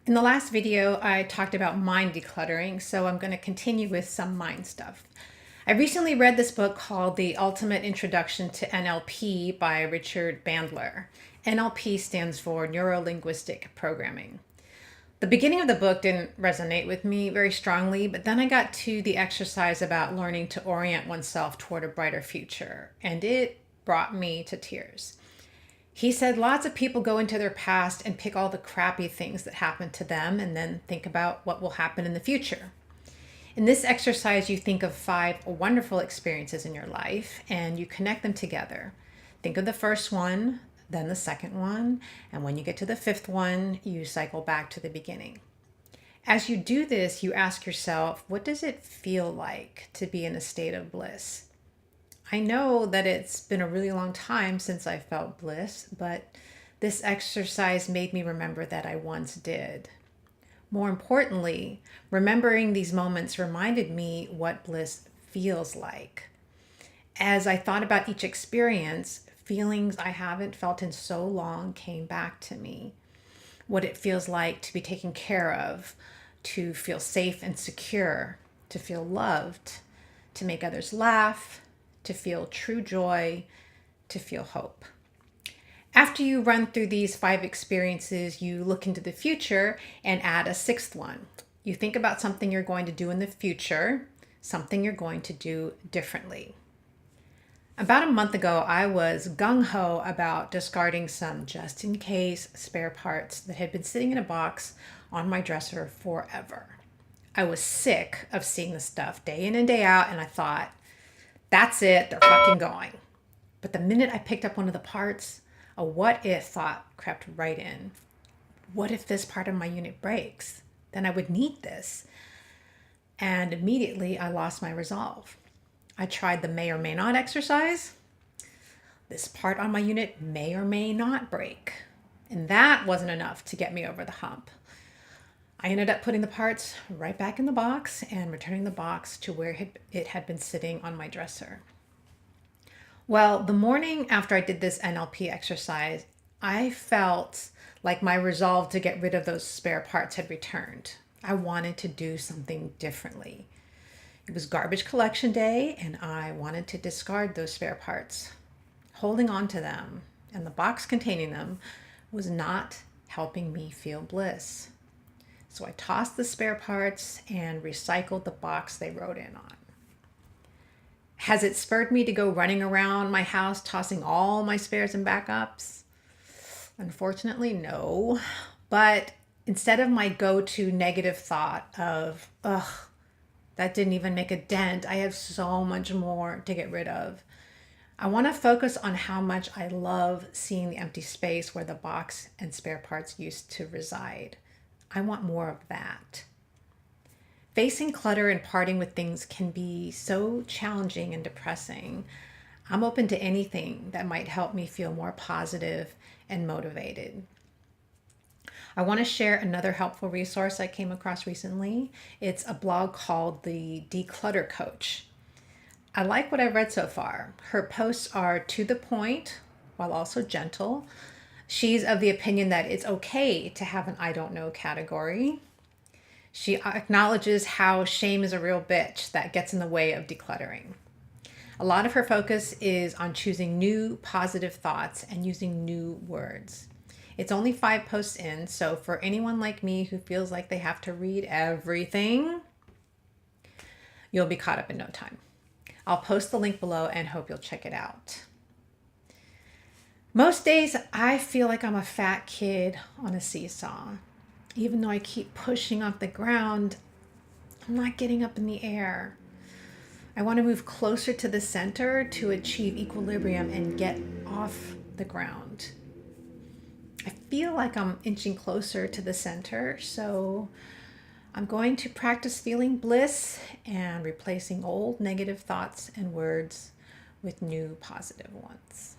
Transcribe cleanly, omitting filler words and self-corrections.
In the last video, I talked about mind decluttering, so I'm going to continue with some mind stuff. I recently read this book called The Ultimate Introduction to NLP by Richard Bandler. NLP stands for neuro-linguistic programming. The beginning of the book didn't resonate with me very strongly, but then I got to the exercise about learning to orient oneself toward a brighter future, and it brought me to tears. He said lots of people go into their past and pick all the crappy things that happened to them and then think about what will happen in the future. In this exercise, you think of 5 wonderful experiences in your life and you connect them together. Think of the first one, then the second one, and when you get to the 5th one, you cycle back to the beginning. As you do this, you ask yourself, what does it feel like to be in a state of bliss? I know that it's been a really long time since I felt bliss, but this exercise made me remember that I once did. More importantly, remembering these moments reminded me what bliss feels like. As I thought about each experience, feelings I haven't felt in so long came back to me. What it feels like to be taken care of, to feel safe and secure, to feel loved, to make others laugh, to feel true joy, to feel hope. After you run through these 5 experiences, you look into the future and add a 6th one. You think about something you're going to do in the future, something you're going to do differently. About a month ago, I was gung-ho about discarding some just-in-case spare parts that had been sitting in a box on my dresser forever. I was sick of seeing the stuff day in and day out, and I thought, that's it, they're fucking going. But the minute I picked up one of the parts, a what if thought crept right in. What if this part of my unit breaks? Then I would need this. And immediately I lost my resolve. I tried the may or may not exercise. This part on my unit may or may not break. And that wasn't enough to get me over the hump. I ended up putting the parts right back in the box and returning the box to where it had been sitting on my dresser. Well, the morning after I did this NLP exercise, I felt like my resolve to get rid of those spare parts had returned. I wanted to do something differently. It was garbage collection day, and I wanted to discard those spare parts. Holding on to them and the box containing them was not helping me feel bliss. So I tossed the spare parts and recycled the box they wrote in on. Has it spurred me to go running around my house tossing all my spares and backups? Unfortunately, no. But instead of my go-to negative thought of, ugh, that didn't even make a dent, I have so much more to get rid of, I want to focus on how much I love seeing the empty space where the box and spare parts used to reside. I want more of that. Facing clutter and parting with things can be so challenging and depressing. I'm open to anything that might help me feel more positive and motivated. I want to share another helpful resource I came across recently. It's a blog called the Decluttering Coach. I like what I've read so far. Her posts are to the point while also gentle. She's of the opinion that it's okay to have an I don't know category. She acknowledges how shame is a real bitch that gets in the way of decluttering. A lot of her focus is on choosing new positive thoughts and using new words. It's only 5 posts in, so for anyone like me who feels like they have to read everything, you'll be caught up in no time. I'll post the link below and hope you'll check it out. Most days, I feel like I'm a fat kid on a seesaw. Even though I keep pushing off the ground, I'm not getting up in the air. I want to move closer to the center to achieve equilibrium and get off the ground. I feel like I'm inching closer to the center, so I'm going to practice feeling bliss and replacing old negative thoughts and words with new positive ones.